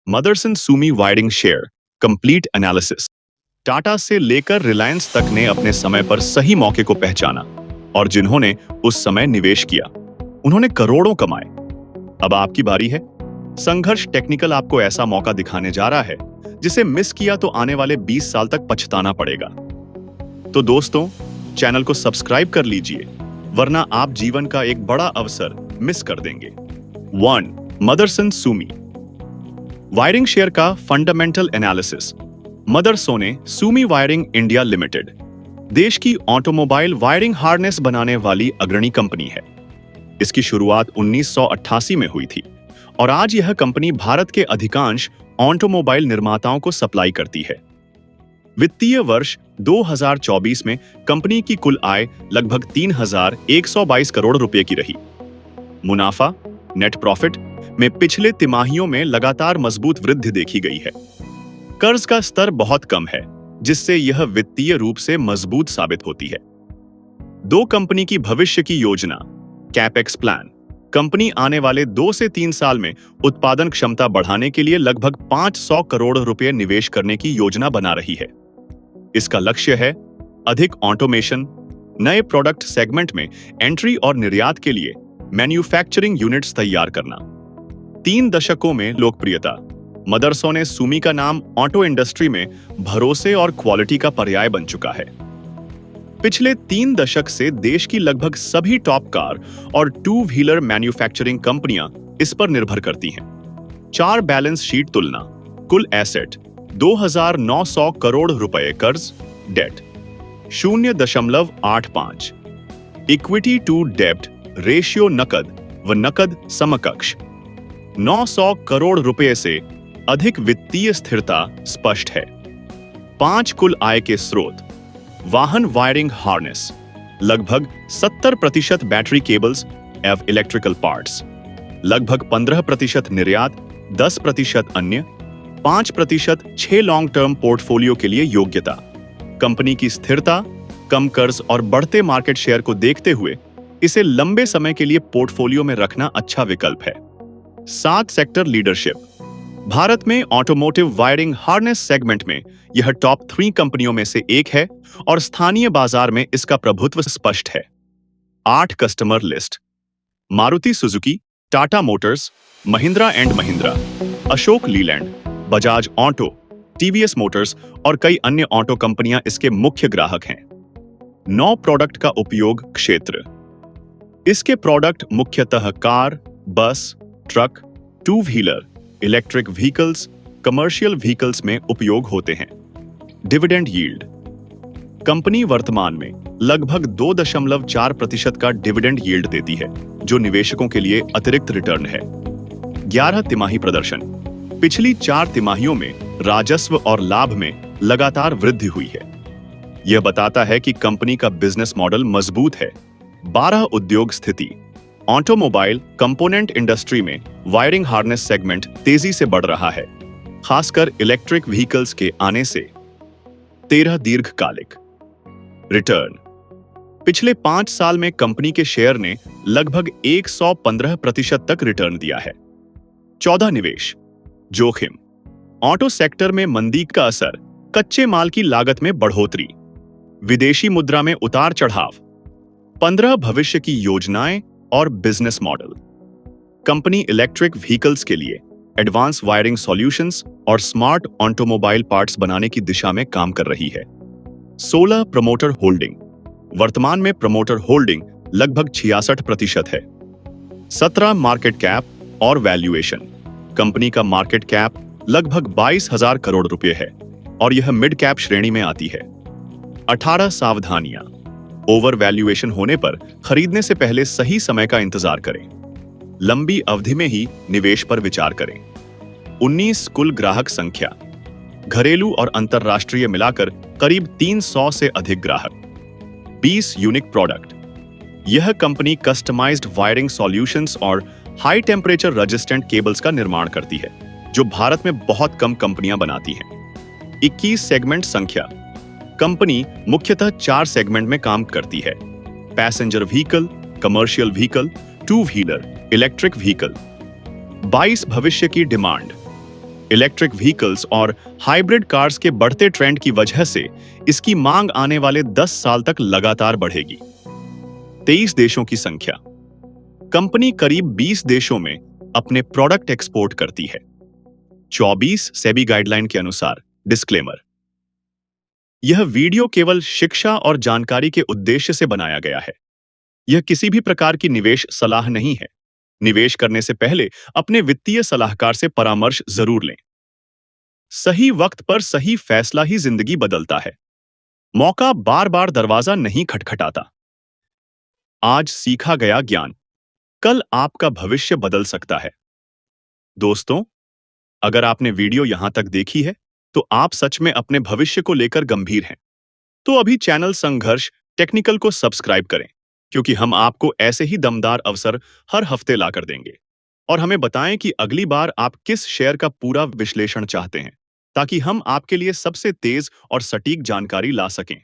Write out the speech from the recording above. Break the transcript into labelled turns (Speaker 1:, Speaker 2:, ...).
Speaker 1: Motherson Sumi wiring share complete analysis. Tata से लेकर रिलायंस तक ने अपने समय पर सही मौके को पहचाना और जिन्होंने उस समय निवेश किया उन्होंने करोड़ों कमाए। अब आपकी बारी है। संघर्ष टेक्निकल आपको ऐसा मौका दिखाने जा रहा है जिसे मिस किया तो आने वाले 20 साल तक पछताना पड़ेगा। तो दोस्तों, चैनल को सब्सक्राइब कर लीजिए, वरना आप जीवन का एक बड़ा अवसर मिस कर देंगे। 1. मदरसन सुमी वायरिंग शेयर का फंडामेंटल एनालिसिस। मदरसोने सुमी वायरिंग इंडिया लिमिटेड देश की ऑटोमोबाइल वायरिंग हार्नेस बनाने वाली अग्रणी कंपनी है। इसकी शुरुआत 1988 में हुई थी और आज यह कंपनी भारत के अधिकांश ऑटोमोबाइल निर्माताओं को सप्लाई करती है। वित्तीय वर्ष 2024 में कंपनी की कुल आय लगभग 3,122 करोड़ रुपए की रही। मुनाफा, नेट प्रॉफिट में पिछले तिमाहियों में लगातार मजबूत वृद्धि देखी गई है। कर्ज का स्तर बहुत कम है, जिससे यह वित्तीय रूप से मजबूत साबित होती है। दो कंपनी की भविष्य की योजना कैपेक्स प्लान। कंपनी आने वाले 2 से 3 साल में उत्पादन क्षमता बढ़ाने के लिए लगभग 500 करोड़ रुपए निवेश करने की योजना बना रही है। इसका लक्ष्य है अधिक ऑटोमेशन, नए प्रोडक्ट सेगमेंट में एंट्री और निर्यात के लिए मैन्युफैक्चरिंग यूनिट्स तैयार करना। 3 दशकों में लोकप्रियता। मदरसोने सुमी का नाम ऑटो इंडस्ट्री में भरोसे और क्वालिटी का पर्याय बन चुका है। पिछले 3 दशक से देश की लगभग सभी टॉप कार और 2 व्हीलर मैन्युफैक्चरिंग कंपनियां इस पर निर्भर करती हैं। 4 बैलेंस शीट तुलना। कुल एसेट 2,900 करोड़ रुपए, कर्ज डेट 0.85। इक्विटी टू डेब्ट रेशियो नकद व नकद समकक्ष 900 करोड़ रुपए से अधिक। वित्तीय स्थिरता स्पष्ट है। 5 कुल आय के स्रोत। वाहन वायरिंग हार्नेस लगभग 70%, बैटरी केबल्स एवं इलेक्ट्रिकल पार्ट्स लगभग 15%, निर्यात 10%, अन्य 5%। 6 लॉन्ग टर्म पोर्टफोलियो के लिए योग्यता। कंपनी की स्थिरता, कम कर्ज और बढ़ते मार्केट शेयर को देखते हुए इसे लंबे समय के लिए पोर्टफोलियो में रखना अच्छा विकल्प है। 7 सेक्टर लीडरशिप। भारत में ऑटोमोटिव वायरिंग हार्नेस सेगमेंट में यह टॉप 3 कंपनियों में से एक है और स्थानीय बाजार में इसका प्रभुत्व स्पष्ट है। 8 customer list. Maruti Suzuki, Tata Motors, Mahindra and Mahindra, Ashok Leyland, Bajaj auto, TVS Motors और कई अन्य ऑटो कंपनियां इसके मुख्य ग्राहक हैं। 9 प्रोडक्ट का उपयोग क्षेत्र। इसके प्रोडक्ट मुख्यतः कार, बस, truck, 2 wheeler, electric vehicles, commercial vehicles में उपयोग होते हैं। Dividend yield. कंपनी वर्तमान में लगभग 2.4% का डिविडेंड यील्ड देती है, जो निवेशकों के लिए अतिरिक्त रिटर्न है। 11 तिमाही प्रदर्शन। पिछली 4 तिमाहियों में राजस्व और लाभ में लगातार वृद्धि हुई है। यह बताता है कि कंपनी का बिजनेस मॉडल मजबूत है। 12 उद्योग स्थिति। ऑटोमोबाइल कंपोनेंट इंडस्ट्री में वायरिंग हार्नेस सेगमेंट तेजी से बढ़ रहा है, खासकर इलेक्ट्रिक व्हीकल्स के आने से। 13 दीर्घकालिक रिटर्न। पिछले 5 साल में कंपनी के शेयर ने लगभग 115% तक रिटर्न दिया है। 14 निवेश जोखिम। ऑटो सेक्टर में मंदी का असर, कच्चे माल की लागत में बढ़ोतरी, विदेशी मुद्रा में उतार चढ़ाव। 15 भविष्य की योजनाएं और business model. Company electric vehicles के लिए एडवांस वायरिंग सॉल्यूशंस और स्मार्ट ऑटोमोबाइल पार्ट्स बनाने की दिशा में काम कर रही है। 16 प्रमोटर होल्डिंग। वर्तमान में प्रमोटर होल्डिंग लगभग 66% है। 17 मार्केट कैप और वैल्यूएशन। कंपनी का मार्केट कैप लगभग 22,000 करोड़ रुपए है और यह मिड कैप श्रेणी में आती है। 18 सावधानियां। ओवर वैल्यूएशन होने पर खरीदने से पहले सही समय का इंतजार करें। लंबी अवधि में ही निवेश पर विचार करें। 19 कुल ग्राहक संख्या। घरेलू और अंतरराष्ट्रीय मिलाकर करीब 300 से अधिक ग्राहक। 20 यूनिक प्रोडक्ट। यह कंपनी कस्टमाइज्ड वायरिंग सॉल्यूशंस और हाई टेम्परेचर रेजिस्टेंट केबल्स का निर्माण करती है, जो भारत में बहुत कम कंपनियां बनाती हैं। 21 सेगमेंट संख्या। कंपनी मुख्यतः 4 सेगमेंट में काम करती है: passenger vehicle, commercial vehicle, 2 wheeler, electric vehicle. 22 भविष्य की डिमांड। इलेक्ट्रिक व्हीकल्स और हाइब्रिड कार्स के बढ़ते ट्रेंड की वजह से इसकी मांग आने वाले 10 साल तक लगातार बढ़ेगी। 23 देशों की संख्या। कंपनी करीब 20 देशों में अपने प्रोडक्ट एक्सपोर्ट करती है। 24 सेबी गाइडलाइन के अनुसार। डिस्क्लेमर। यह वीडियो केवल शिक्षा और जानकारी के उद्देश्य से बनाया गया है। यह किसी भी प्रकार की निवेश सलाह नहीं है। निवेश करने से पहले अपने वित्तीय सलाहकार से परामर्श जरूर लें। सही वक्त पर सही फैसला ही जिंदगी बदलता है। मौका बार बार दरवाजा नहीं खटखटाता। आज सीखा गया ज्ञान कल आपका भविष्य बदल सकता है। दोस्तों, अगर आपने वीडियो यहां तक देखी है तो आप सच में अपने भविष्य को लेकर गंभीर हैं। तो अभी चैनल संघर्ष टेक्निकल को सब्सक्राइब करें, क्योंकि हम आपको ऐसे ही दमदार अवसर हर हफ्ते लाकर देंगे। और हमें बताएं कि अगली बार आप किस शेयर का पूरा विश्लेषण चाहते हैं, ताकि हम आपके लिए सबसे तेज और सटीक जानकारी ला सकें।